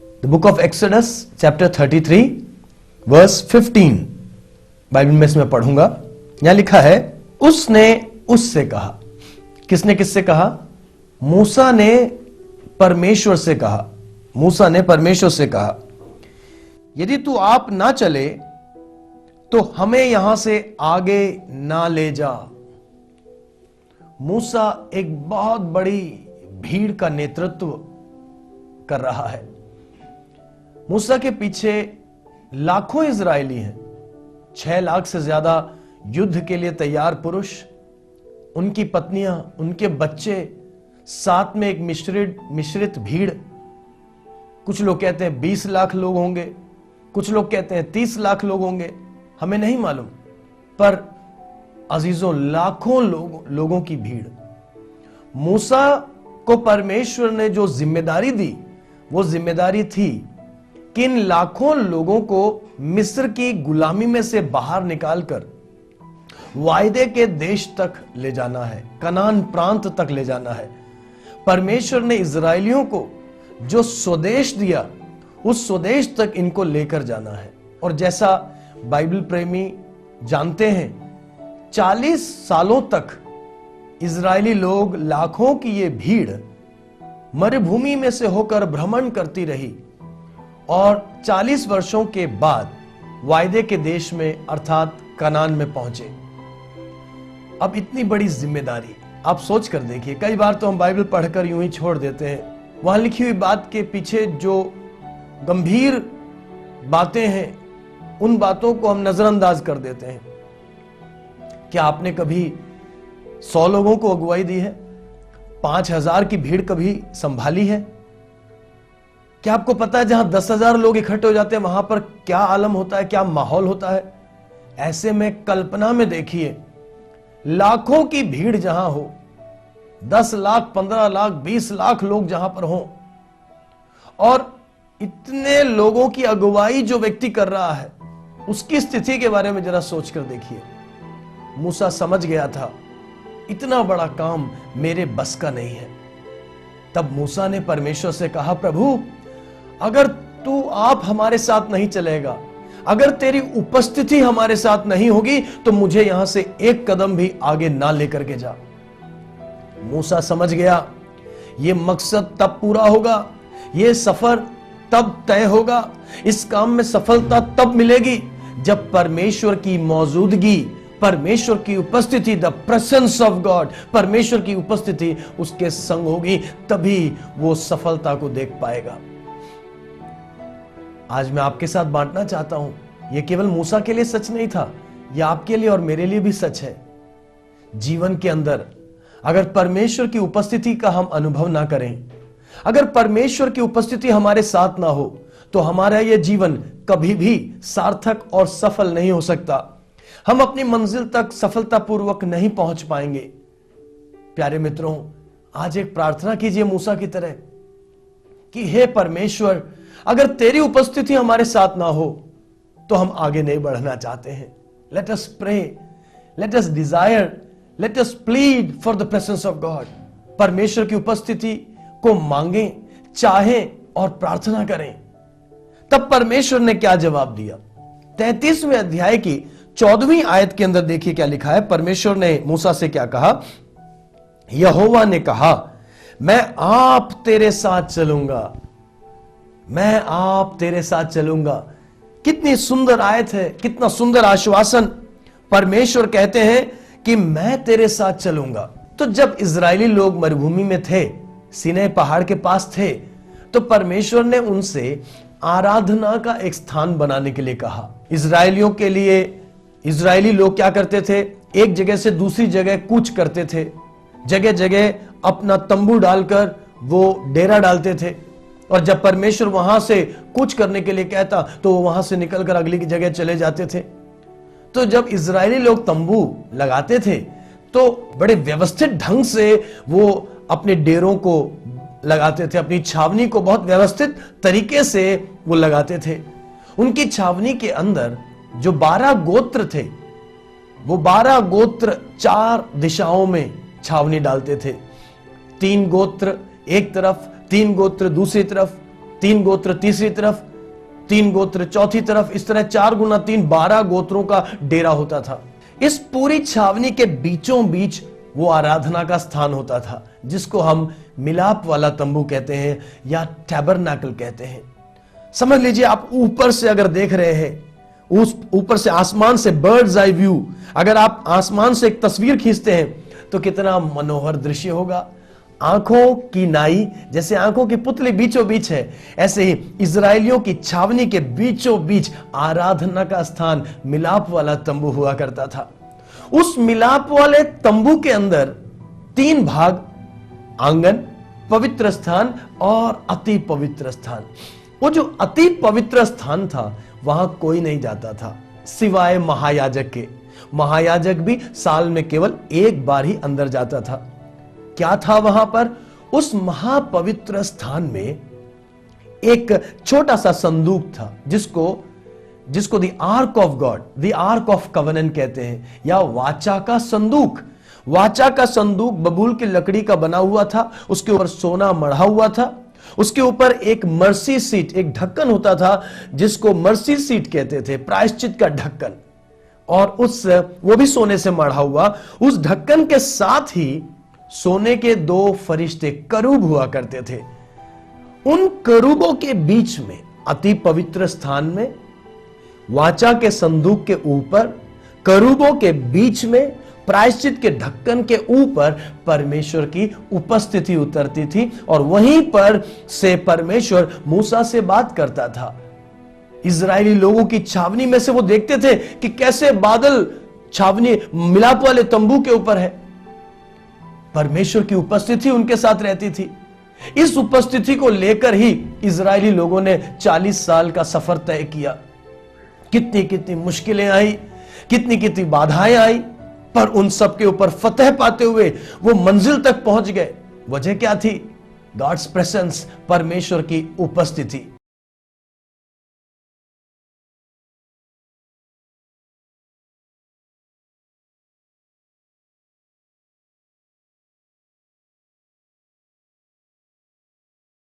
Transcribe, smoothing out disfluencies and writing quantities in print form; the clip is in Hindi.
The book of Exodus chapter 33 verse 15 Bible में इसमें पढ़ूंगा। यहां लिखा है, उसने उससे कहा। किसने किससे कहा? मूसा ने परमेश्वर से कहा। मूसा ने परमेश्वर से कहा, यदि तू आप ना चले तो हमें यहां से आगे ना ले जा। मूसा एक बहुत बड़ी भीड़ का नेतृत्व कर रहा है। मूसा के पीछे लाखों इजरायली हैं, 6 लाख से ज्यादा युद्ध के लिए तैयार पुरुष, उनकी पत्नियां, उनके बच्चे, साथ में एक मिश्रित भीड़। कुछ लोग कहते हैं 20 लाख लोग होंगे, कुछ लोग कहते हैं 30 लाख लोग होंगे, हमें नहीं मालूम, पर अजीजों लाखों लोगों की भीड़। मूसा को परमेश्वर ने जो जिम्मेदारी दी, वो जिम्मेदारी थी कि इन लाखों लोगों को मिस्र की गुलामी में से बाहर निकालकर वायदे के देश तक ले जाना है, कनान प्रांत तक ले जाना है। परमेश्वर ने इजरायलियों को जो स्वदेश दिया, उस स्वदेश तक इनको लेकर जाना है। और जैसा बाइबल प्रेमी जानते हैं, 40 सालों तक इजरायली लोग, लाखों की ये भीड़ मरुभूमि में से होकर भ्रमण करती रही और 40 वर्षों के बाद वायदे के देश में अर्थात कनान में पहुंचे। अब इतनी बड़ी जिम्मेदारी आप सोच कर देखिए। कई बार तो हम बाइबल पढ़कर यूं ही छोड़ देते हैं, वहां लिखी हुई बात के पीछे जो गंभीर बातें हैं, उन बातों को हम नजरअंदाज कर देते हैं। क्या आपने कभी 100 लोगों को अगुवाई दी है? 5000 की भीड़ कभी संभाली है? क्या आपको पता है जहां 10,000 लोग इकट्ठे हो जाते हैं वहां पर क्या आलम होता है, क्या माहौल होता है? ऐसे में कल्पना में देखिए, लाखों की भीड़ जहां हो, 10 लाख, 15 लाख, 20 लाख लोग जहां पर हों, और इतने लोगों की अगुवाई जो व्यक्ति कर रहा है, उसकी स्थिति के बारे में जरा सोचकर देखिए। मूसा समझ गया था, इतना बड़ा काम मेरे बस का नहीं है। तब मूसा ने परमेश्वर से कहा, प्रभु अगर तू आप हमारे साथ नहीं चलेगा, अगर तेरी उपस्थिति हमारे साथ नहीं होगी, तो मुझे यहां से एक कदम भी आगे ना लेकर के जा। मूसा समझ गया, यह मकसद तब पूरा होगा, यह सफर तब तय होगा, इस काम में सफलता तब मिलेगी जब परमेश्वर की मौजूदगी, परमेश्वर की उपस्थिति, द प्रेजेंस ऑफ गॉड, परमेश्वर की उपस्थिति उसके संग होगी, तभी वो सफलता को देख पाएगा। आज मैं आपके साथ बांटना चाहता हूं, यह केवल मूसा के लिए सच नहीं था, यह आपके लिए और मेरे लिए भी सच है। जीवन के अंदर अगर परमेश्वर की उपस्थिति का हम अनुभव ना करें, अगर परमेश्वर की उपस्थिति हमारे साथ ना हो, तो हमारा यह जीवन कभी भी सार्थक और सफल नहीं हो सकता। हम अपनी मंजिल तक सफलतापूर्वक नहीं पहुंच पाएंगे। प्यारे मित्रों, आज एक प्रार्थना कीजिए मूसा की तरह कि हे परमेश्वर, अगर तेरी उपस्थिति हमारे साथ ना हो तो हम आगे नहीं बढ़ना चाहते हैं। Let us pray, let us desire, let us plead for the presence of God. परमेश्वर की उपस्थिति को मांगें, चाहें और प्रार्थना करें। तब परमेश्वर ने क्या जवाब दिया? 33वें अध्याय की 14वीं आयत के अंदर देखिए क्या लिखा है। परमेश्वर ने मूसा से क्या कहा? यहोवा ने कहा, मैं आप तेरे साथ चलूंगा, मैं आप तेरे साथ चलूंगा। कितनी सुंदर आयत है, कितना सुंदर आश्वासन। परमेश्वर कहते हैं कि मैं तेरे साथ चलूंगा। तो जब इजरायली लोग मरुभूमि में थे, सीनै पहाड़ के पास थे, तो परमेश्वर ने उनसे आराधना का एक स्थान बनाने के लिए कहा। इजरायलियों के लिए इजरायली लोग क्या करते थे? एक जगह से दूसरी जगह कूच करते थे, जगह जगह अपना तंबू डालकर वो डेरा डालते थे, और जब परमेश्वर वहां से कूच करने के लिए कहता तो वो वहां से निकलकर अगली की जगह चले जाते थे। तो जब इजरायली लोग तंबू लगाते थे तो बड़े व्यवस्थित ढंग से वो अपने डेरों को लगाते थे, अपनी छावनी को बहुत व्यवस्थित तरीके से वो लगाते थे। उनकी छावनी के अंदर जो 12 गोत्र थे, वो 12 गोत्र 4 दिशाओं में छावनी डालते थे। 3 गोत्र एक तरफ, 3 गोत्र दूसरी तरफ, 3 गोत्र तीसरी तरफ, 3 गोत्र चौथी तरफ, इस तरह 4 गुना 3 12 गोत्रों का डेरा होता था। इस पूरी छावनी के बीचों बीच वो आराधना का स्थान होता था, जिसको हम मिलाप वाला तंबू कहते हैं या टैबरनाकल कहते हैं। समझ लीजिए, आप ऊपर से अगर देख रहे हैं, उस ऊपर से आसमान से बर्ड्स आई व्यू, अगर आप आसमान से एक तस्वीर खींचते हैं तो कितना मनोहर दृश्य होगा। आंखों की नाई, जैसे आंखों की पुतली बीचों बीच है, ऐसे ही इजरायलियों की छावनी के बीचों बीच आराधना का स्थान मिलाप वाला तंबू हुआ करता था। उस मिलाप वाले तंबू के अंदर 3 भाग, आंगन, पवित्र स्थान और अति पवित्र स्थान। वो जो अति पवित्र स्थान था, वहां कोई नहीं जाता था सिवाय महायाजक के। महायाजक भी साल में केवल एक बार ही अंदर जाता था। क्या था वहां पर? उस महापवित्र स्थान में एक छोटा सा संदूक था, जिसको the arc of God, the arc of covenant कहते हैं, या वाचा का संदूक। वाचा का संदूक बबूल की लकड़ी का बना हुआ था, उसके ऊपर सोना मढ़ा हुआ था, उसके ऊपर एक मर्सी सीट, एक ढक्कन होता था जिसको मर्सी सीट कहते थे, प्रायश्चित का ढक्कन, और वो भी सोने से मढ़ा हुआ। उस ढक्कन के साथ ही सोने के 2 फरिश्ते करूब हुआ करते थे। उन करूबों के बीच में, अति पवित्र स्थान में, वाचा के संदूक के ऊपर, करूबों के बीच में, प्रायश्चित के ढक्कन के ऊपर परमेश्वर की उपस्थिति उतरती थी, और वहीं पर से परमेश्वर मूसा से बात करता था। इजरायली लोगों की छावनी में से वो देखते थे कि कैसे बादल छावनी मिलाप वाले तंबू के ऊपर है। परमेश्वर की उपस्थिति उनके साथ रहती थी। इस उपस्थिति को लेकर ही इजरायली लोगों ने 40 साल का सफर तय किया। कितनी कितनी मुश्किलें आई, कितनी कितनी बाधाएं आई, पर उन सब के ऊपर फतह पाते हुए वो मंजिल तक पहुंच गए। वजह क्या थी? गॉड्स प्रेजेंस, परमेश्वर की उपस्थिति।